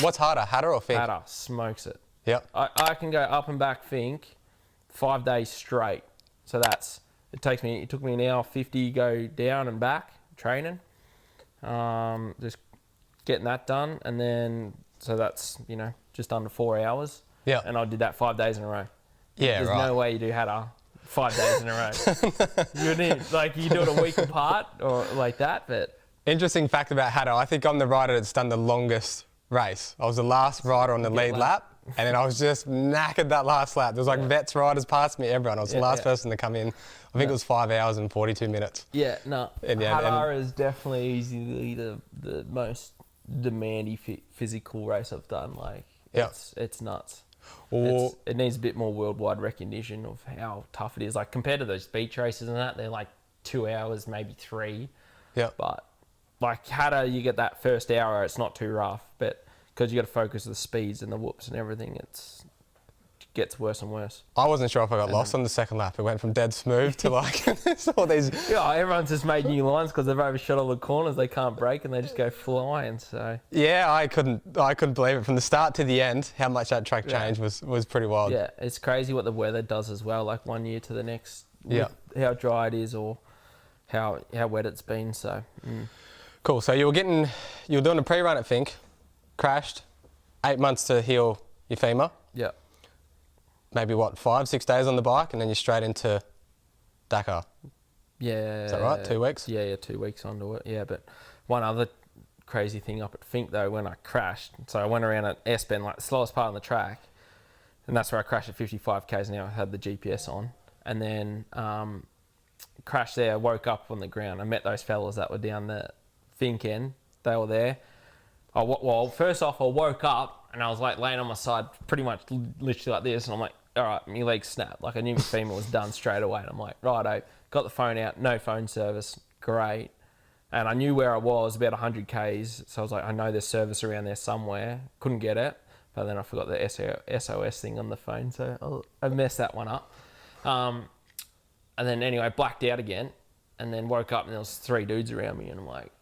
What's harder, Hatter or Fink? Hatter smokes it. Yep. I can go up and back Fink 5 days straight. So it took me an hour 50 go down and back training. Just getting that done, and then so that's just under 4 hours. Yeah. And I did that 5 days in a row. Yeah, There's right. no way you do Hatter 5 days in a row. You do it a week apart or like that, but. Interesting fact about Hatter, I think I'm the rider that's done the longest race. I was the last rider on the lead lap, and then I was just knackered that last lap. There was vets riders past me, everyone. I was the last person to come in. I think it was 5 hours and 42 minutes. Yeah, no. Yeah, Hatter is definitely easily the most demanding physical race I've done. It's nuts. It needs a bit more worldwide recognition of how tough it is. Like compared to those beach races and that, they're like 2 hours, maybe 3. Yeah. But like Hatter, you get that first hour, it's not too rough, but because you got to focus the speeds and the whoops and everything, it gets worse and worse. I wasn't sure if I got lost on the second lap. It went from dead smooth to all these. Yeah, everyone's just made new lines because they've overshot all the corners. They can't brake and they just go flying. So yeah, I couldn't believe it from the start to the end. How much that track change was pretty wild. Yeah, it's crazy what the weather does as well. Like 1 year to the next. Yeah. How dry it is or how wet it's been. So. Cool. So you were doing a pre-run at Fink, crashed, 8 months to heal your femur. Yeah. Maybe 5-6 days on the bike, and then you're straight into Dakar. Yeah. Is that right? 2 weeks? Yeah, 2 weeks onto it. Yeah, but one other crazy thing up at Fink though, when I crashed, so I went around at S-Bend, like the slowest part on the track, and that's where I crashed at 55 k's an hour. I had the GPS on, and then crashed there. I woke up on the ground. I met those fellas that were down the Fink end. They were there. First off, I woke up and I was like laying on my side, pretty much literally like this, and I'm like, all right, my legs snapped. Like I knew my femur was done straight away, and I'm like, righto, got the phone out, no phone service, great. And I knew where I was, about 100 k's, so I was like, I know there's service around there somewhere. Couldn't get it, but then I forgot the SOS thing on the phone, so I messed that one up. And then anyway, blacked out again, and then woke up and there was 3 dudes around me, and I'm like,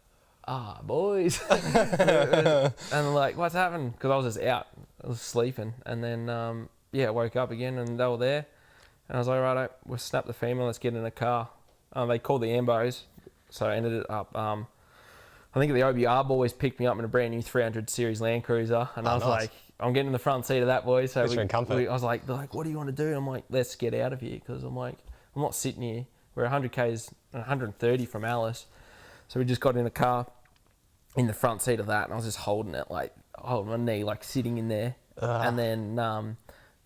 boys. And I'm like, what's happened? Because I was just out. I was sleeping. And then, woke up again and they were there. And I was like, righto, we'll snap the femur, let's get in a car. They called the ambos. So I ended up, I think the OBR boys picked me up in a brand new 300 series Land Cruiser. And I was like, I'm getting in the front seat of that, boys. So I was like, they're like, what do you want to do? And I'm like, let's get out of here. Because I'm like, I'm not sitting here. We're 100 k's, 130 from Alice. So we just got in a car in the front seat of that, and I was just holding my knee, like sitting in there. And then,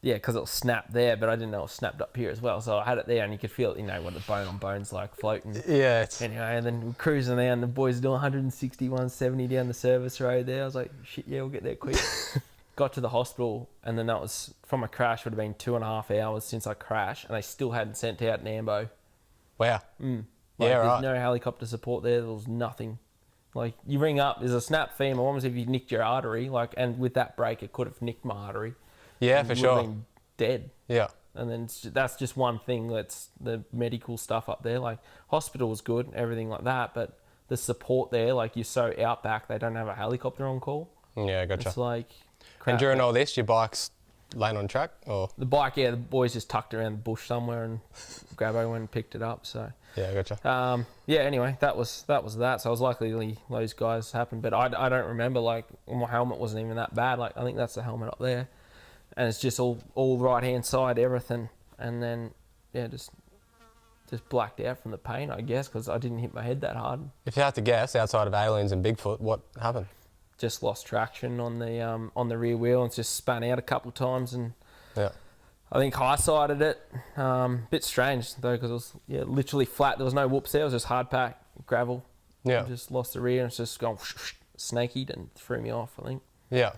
because it was snapped there, but I didn't know it was snapped up here as well. So I had it there, and you could feel it, what the bone on bone's like floating. Yeah. Anyway, and then we're cruising there, and the boys are doing 160, 170 down the service road there. I was like, shit, yeah, we'll get there quick. Got to the hospital, and then that was, from a crash, would have been 2.5 hours since I crashed, and they still hadn't sent out an ambo. Wow. There's no helicopter support there. There was nothing. Like, you ring up, there's a snap femur, almost if you nicked your artery, and with that break, it could have nicked my artery. Yeah, for sure. Been dead. Yeah. And then that's just one thing that's the medical stuff up there. Like, hospital was good, everything like that, but the support there, like, you're so outback, they don't have a helicopter on call. Yeah, gotcha. It's like crap. And during all this, your bike's laying on track? Or the bike, the boys just tucked around the bush somewhere and Grabbo went and picked it up, so... Yeah, gotcha. Anyway, that was that. So I was luckily those guys happened, but I don't remember, like, my helmet wasn't even that bad. Like, I think that's the helmet up there. And it's just all right-hand side, everything. And then, just blacked out from the pain, I guess, because I didn't hit my head that hard. If you had to guess, outside of aliens and Bigfoot, what happened? Just lost traction on the rear wheel and just spun out a couple of times, and I think high-sided it. Bit strange though, because it was literally flat. There was no whoops there. It was just hard pack gravel. Yeah. I just lost the rear and it's just gone snakied and threw me off, I think. Yeah.